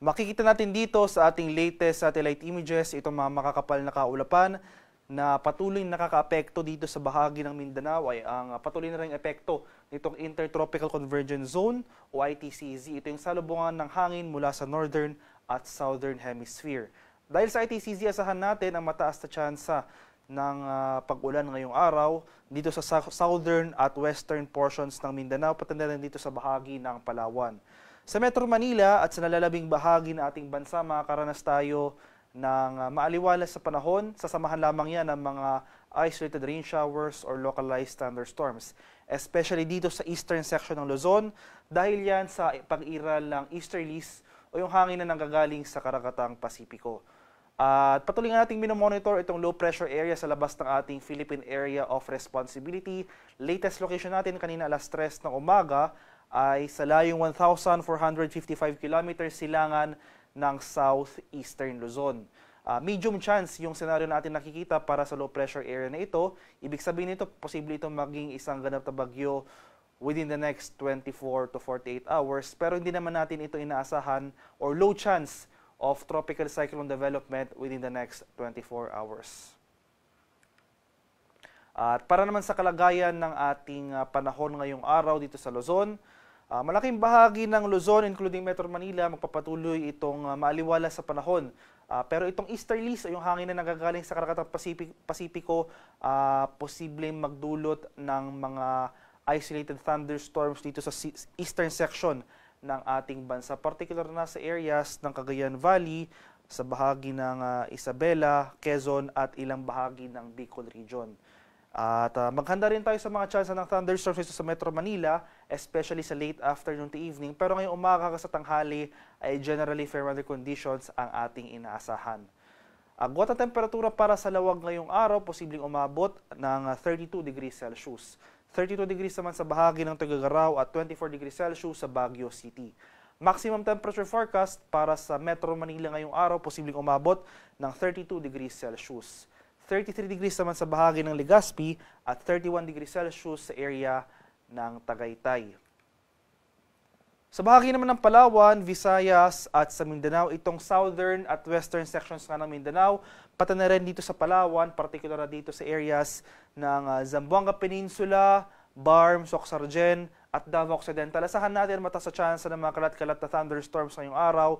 Makikita natin dito sa ating latest satellite images itong mga makakapal na kaulapan na patuloy nakakaapekto dito sa bahagi ng Mindanao ay ang patuloy na ring epekto nitong Intertropical Convergence Zone o ITCZ. Ito yung salubungan ng hangin mula sa Northern at Southern Hemisphere. Dahil sa ITCZ, asahan natin ang mataas na tsansa ng pag-ulan ngayong araw dito sa southern at western portions ng Mindanao, pati na rin dito sa bahagi ng Palawan. Sa Metro Manila at sa nalalabing bahagi ng ating bansa, makakaranas tayo ng maaliwalas sa panahon. Sasamahan lamang yan ng mga isolated rain showers or localized thunderstorms. Especially dito sa eastern section ng Luzon, dahil yan sa pag-iral ng easterlies o yung hangin na nanggagaling sa Karagatang Pasipiko. At patuloy nga nating minomonitor itong low pressure area sa labas ng ating Philippine Area of Responsibility. Latest location natin kanina alas 3 ng umaga ay sa layong 1,455 kilometers silangan ng southeastern Luzon. Medium chance yung senaryo natin nakikita para sa low pressure area na ito. Ibig sabihin nito, posible itong maging isang ganap na bagyo within the next 24 to 48 hours. Pero hindi naman natin ito inaasahan or low chance of tropical cyclone development within the next 24 hours. At para naman sa kalagayan ng ating panahon ngayong araw dito sa Luzon, malaking bahagi ng Luzon, including Metro Manila, magpapatuloy itong maaliwalas sa panahon. Pero itong easterlies, yung hangin na nagagaling sa Karagatang Pasipiko, posibleng magdulot ng mga isolated thunderstorms dito sa eastern section ng ating bansa. Particular na sa areas ng Cagayan Valley, sa bahagi ng Isabela, Quezon at ilang bahagi ng Bicol Region. At maghanda rin tayo sa mga tsansa ng thunderstorms dito sa Metro Manila, especially sa late afternoon to evening. Pero ngayong umaga sa tanghali ay generally fair weather conditions ang ating inaasahan. Agwat ang temperatura para sa Lawag ngayong araw, posibleng umabot ng 32 degrees Celsius. 32 degrees naman sa bahagi ng Tuguegarao at 24 degrees Celsius sa Baguio City. Maximum temperature forecast para sa Metro Manila ngayong araw, posibleng umabot ng 32 degrees Celsius. 33 degrees naman sa bahagi ng Legazpi at 31 degrees Celsius sa area ng Tagaytay. Sa bahagi naman ng Palawan, Visayas at sa Mindanao, itong southern at western sections nga ng Mindanao, pati na rin dito sa Palawan, particular na dito sa areas ng Zamboanga Peninsula, Barm, Soc-Sargen at Davao Occidental. Asahan natin mataas sa chance ng mga kalat-kalat na thunderstorms ngayong araw.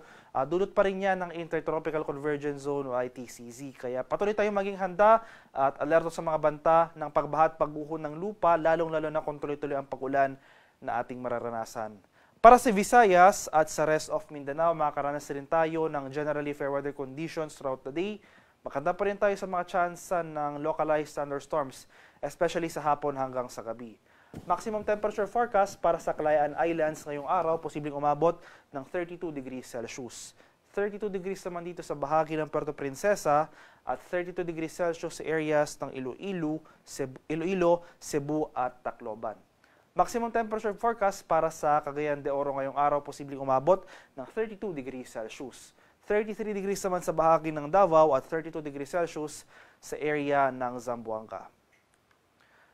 Dulot pa rin yan ng Intertropical Convergence Zone o ITCZ. Kaya patuloy tayong maging handa at alerto sa mga banta ng pagbaha at pagguho ng lupa, lalong-lalo na kung tuloy-tuloy ang pag-ulan na ating mararanasan. Para sa Visayas at sa rest of Mindanao, makakaranas rin tayo ng generally fair weather conditions throughout the day. Makanda pa rin tayo sa mga tsansa ng localized thunderstorms, especially sa hapon hanggang sa gabi. Maximum temperature forecast para sa Calayan Islands ngayong araw, posibleng umabot ng 32 degrees Celsius. 32 degrees naman dito sa bahagi ng Puerto Princesa at 32 degrees Celsius sa areas ng Iloilo, Cebu at Tacloban. Maximum temperature forecast para sa Cagayan de Oro ngayong araw, posibleng umabot ng 32 degrees Celsius. 33 degrees naman sa bahagi ng Davao at 32 degrees Celsius sa area ng Zamboanga.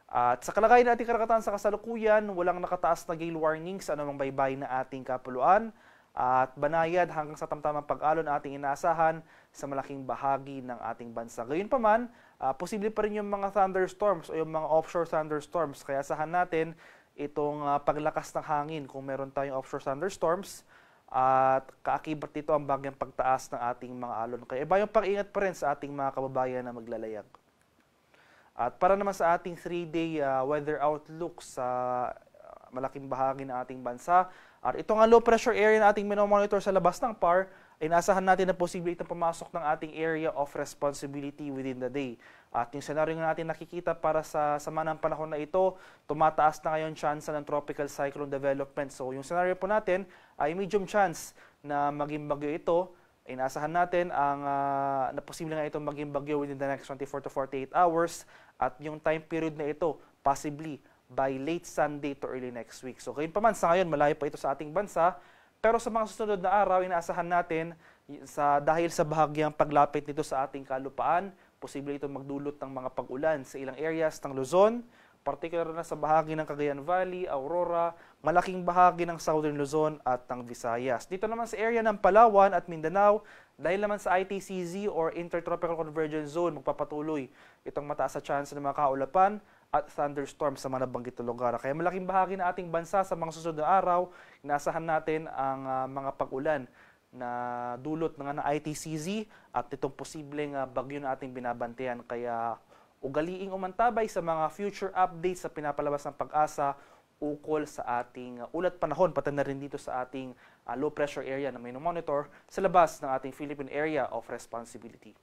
At sa kalagayan nating karagatan sa kasalukuyan, walang nakataas na gale warning sa anumang baybay na ating kapuluan at banayad hanggang sa tamtamang pag-alon na ating inaasahan sa malaking bahagi ng ating bansa. Gayunpaman, posible pa rin yung mga thunderstorms o yung mga offshore thunderstorms. Kaya asahan natin itong paglakas ng hangin kung meron tayong offshore thunderstorms at kaakibat dito ang bagyang pagtaas ng ating mga alon. Kaya iba yung pag-ingat pa rin sa ating mga kababayan na maglalayag. At para naman sa ating 3-day weather outlook sa malaking bahagi ng ating bansa, at ito nga low pressure area na ating minomonitor sa labas ng PAR, ay naasahan natin na posible itong pumasok ng ating area of responsibility within the day. At yung senaryo nga natin nakikita para sa sama ng panahon na ito, tumataas na ngayon chance ng tropical cyclone development. So yung senaryo po natin ay medium chance na maging bagyo ito. Inaasahan natin na posible nga itong maging bagyo within the next 24 to 48 hours at yung time period na ito possibly by late Sunday to early next week. So gayon pa man, sa ngayon malayo pa ito sa ating bansa, pero sa mga susunod na araw inaasahan natin dahil sa bahagyang paglapit nito sa ating kalupaan, posible itong magdulot ng mga pag-ulan sa ilang areas ng Luzon, particular na sa bahagi ng Cagayan Valley, Aurora, malaking bahagi ng Southern Luzon at ng Visayas. Dito naman sa area ng Palawan at Mindanao, dahil naman sa ITCZ or Intertropical Convergence Zone, magpapatuloy itong mataas sa chance ng mga kaulapan at thunderstorms sa mga nabanggit na lugar. Kaya malaking bahagi ng ating bansa sa mga susunod na araw, inaasahan natin ang mga pag-ulan na dulot ng ITCZ at itong posibleng bagyo na ating binabantayan. Kaya ugaliing umantabay sa mga future updates sa pinapalabas ng Pag-asa ukol sa ating ulat panahon, pati na rin dito sa ating low pressure area na may monitor sa labas ng ating Philippine Area of Responsibility.